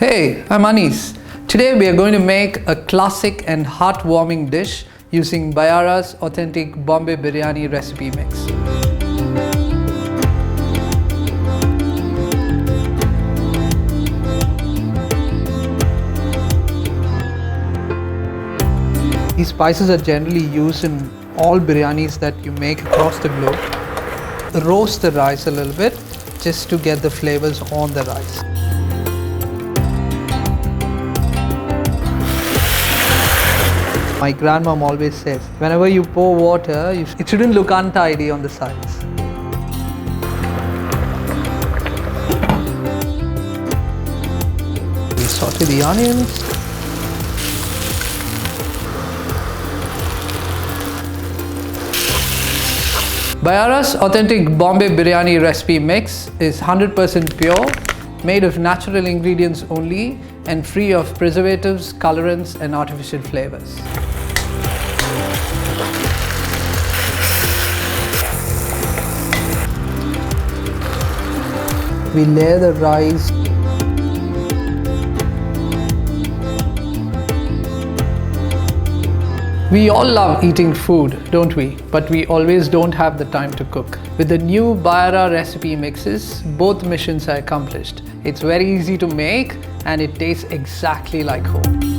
Hey, I'm Anis. Today we are going to make a classic and heartwarming dish using Bayara's authentic Bombay Biryani recipe mix. These spices are generally used in all biryanis that you make across the globe. Roast the rice a little bit just to get the flavors on the rice. My grandmom always says, whenever you pour water, it shouldn't look untidy on the sides. We saute the onions. Bayara's authentic Bombay Biryani recipe mix is 100% pure, made of natural ingredients only, and free of preservatives, colorants, and artificial flavors. We layer the rice. We all love eating food, don't we? But we always don't have the time to cook. With the new Bayara recipe mixes, both missions are accomplished. It's very easy to make and it tastes exactly like home.